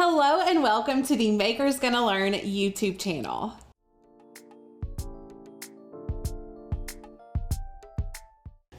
Hello and welcome to the Maker's Gonna Learn YouTube channel.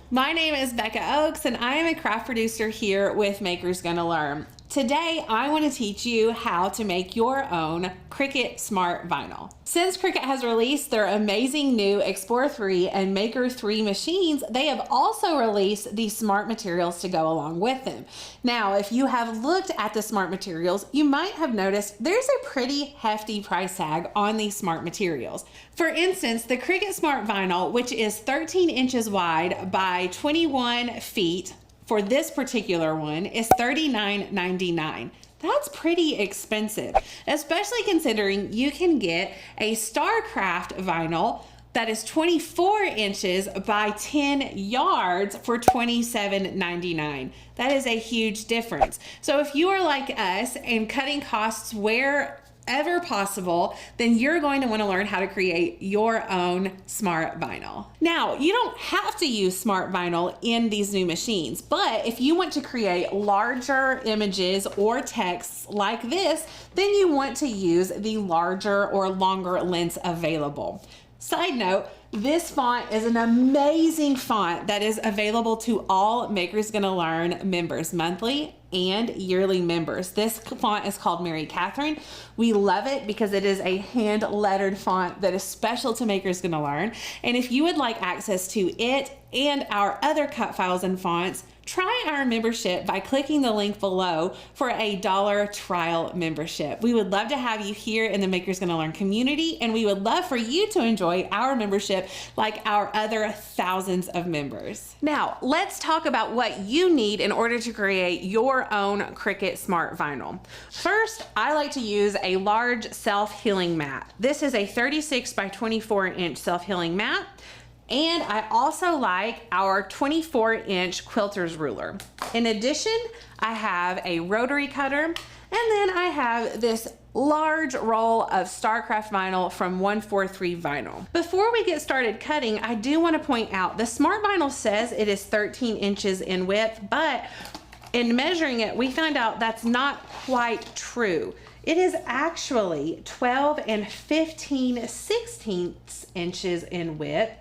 My name is Becca Oakes and I am a craft producer here with Maker's Gonna Learn. Today, I want to teach you how to make your own Cricut Smart Vinyl. Since Cricut has released their amazing new Explorer 3 and Maker 3 machines, they have also released the smart materials to go along with them. Now, if you have looked at the smart materials, you might have noticed there's a pretty hefty price tag on these smart materials. For instance, the Cricut Smart Vinyl, which is 13 inches wide by 21 feet, for this particular one is $39.99. That's pretty expensive, especially considering you can get a StarCraft vinyl that is 24 inches by 10 yards for $27.99. That is a huge difference. So if you are like us and cutting costs wherever possible, then you're going to want to learn how to create your own smart vinyl. Now, you don't have to use smart vinyl in these new machines, but if you want to create larger images or texts like this, then you want to use the larger or longer lengths available. Side note, this font is an amazing font that is available to all Maker's Gonna Learn members, monthly and yearly members. This font is called Mary Catherine. We love it because it is a hand lettered font that is special to Maker's Gonna Learn. And if you would like access to it and our other cut files and fonts, try our membership by clicking the link below for a $1 trial membership. We would love to have you here in the Maker's Gonna Learn community, and we would love for you to enjoy our membership like our other thousands of members. Now, let's talk about what you need in order to create your own Cricut Smart Vinyl. First, I like to use a large self-healing mat. This is a 36 by 24 inch self-healing mat. And I also like our 24-inch quilter's ruler. In addition, I have a rotary cutter, and then I have this large roll of StarCraft vinyl from 143 Vinyl. Before we get started cutting, I do want to point out the Smart Vinyl says it is 13 inches in width, but in measuring it, we find out that's not quite true. It is actually 12 and 15/16 inches in width.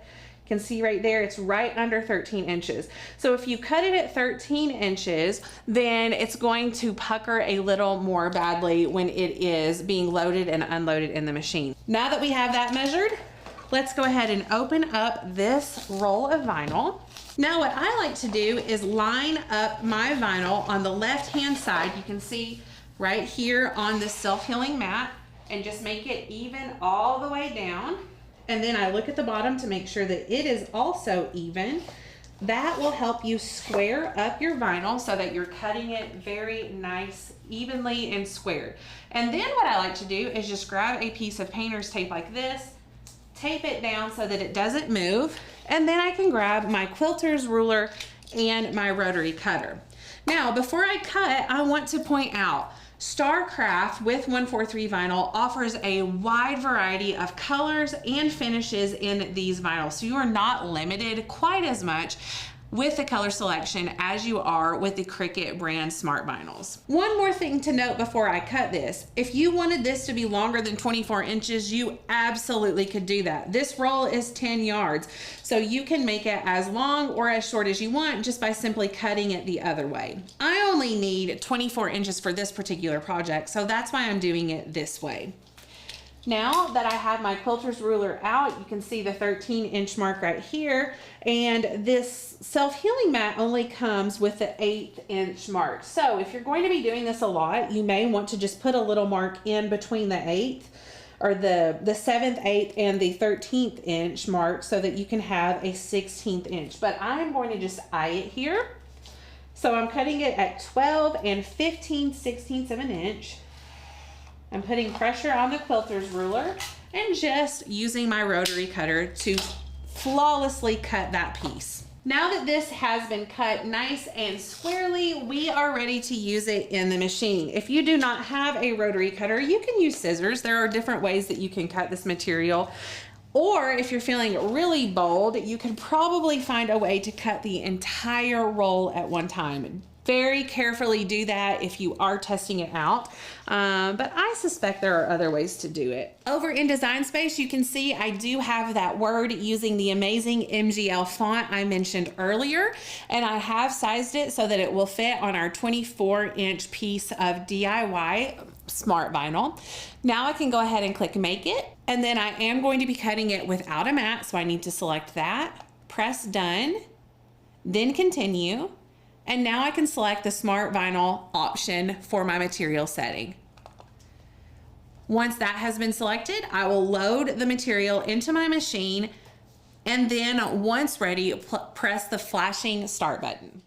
Can see right there, it's right under 13 inches. So if you cut it at 13 inches, then it's going to pucker a little more badly when it is being loaded and unloaded in the machine. Now that we have that measured, let's go ahead and open up this roll of vinyl. Now what I like to do is line up my vinyl on the left-hand side. You can see right here on this self-healing mat, and just make it even all the way down. And then I look at the bottom to make sure that it is also even. That will help you square up your vinyl so that you're cutting it very nice, evenly and squared. And then what I like to do is just grab a piece of painter's tape like this, tape it down so that it doesn't move, and then I can grab my quilter's ruler and my rotary cutter. Now, before I cut, I want to point out StarCraft with 143 Vinyl offers a wide variety of colors and finishes in these vinyls, so you are not limited quite as much with the color selection as you are with the Cricut brand Smart Vinyls. One more thing to note before I cut this, if you wanted this to be longer than 24 inches, you absolutely could do that. This roll is 10 yards, so you can make it as long or as short as you want just by simply cutting it the other way. I only need 24 inches for this particular project, so that's why I'm doing it this way. Now that I have my quilter's ruler out, you can see the 13-inch mark right here, and this self-healing mat only comes with the 8-inch mark. So if you're going to be doing this a lot, you may want to just put a little mark in between the 8th or the 7th, 8th, and the 13th inch mark so that you can have a 16th inch. But I'm going to just eye it here. So I'm cutting it at 12 and 15/16 of an inch. I'm putting pressure on the quilter's ruler and just using my rotary cutter to flawlessly cut that piece. Now that this has been cut nice and squarely, we are ready to use it in the machine. If you do not have a rotary cutter, you can use scissors. There are different ways that you can cut this material. Or if you're feeling really bold, you could probably find a way to cut the entire roll at one time. Very carefully do that if you are testing it out, but I suspect there are other ways to do it. Over in Design Space, you can see I do have that word using the amazing MGL font I mentioned earlier, and I have sized it so that it will fit on our 24-inch piece of DIY Smart Vinyl. Now I can go ahead and click Make It, and then I am going to be cutting it without a mat, so I need to select that, press Done, then Continue. And now I can select the Smart Vinyl option for my material setting. Once that has been selected, I will load the material into my machine, and then once ready, press the flashing start button.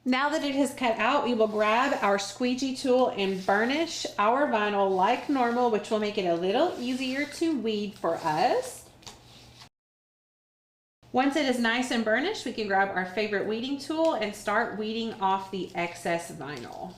Now that it has cut out, we will grab our squeegee tool and burnish our vinyl like normal, which will make it a little easier to weed for us. Once it is nice and burnished, we can grab our favorite weeding tool and start weeding off the excess vinyl.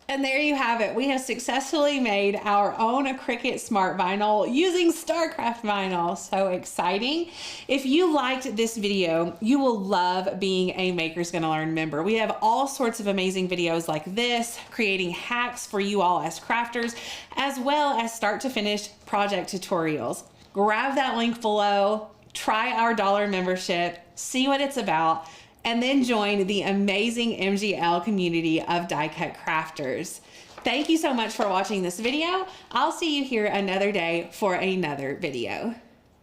And there you have it. We have successfully made our own Cricut Smart Vinyl using StarCraft vinyl. So exciting. If you liked this video, you will love being a Maker's Gonna Learn member. We have all sorts of amazing videos like this, creating hacks for you all as crafters, as well as start to finish project tutorials. Grab that link below, try our $1 membership, see what it's about, and then join the amazing MGL community of die cut crafters. Thank you so much for watching this video. I'll see you here another day for another video.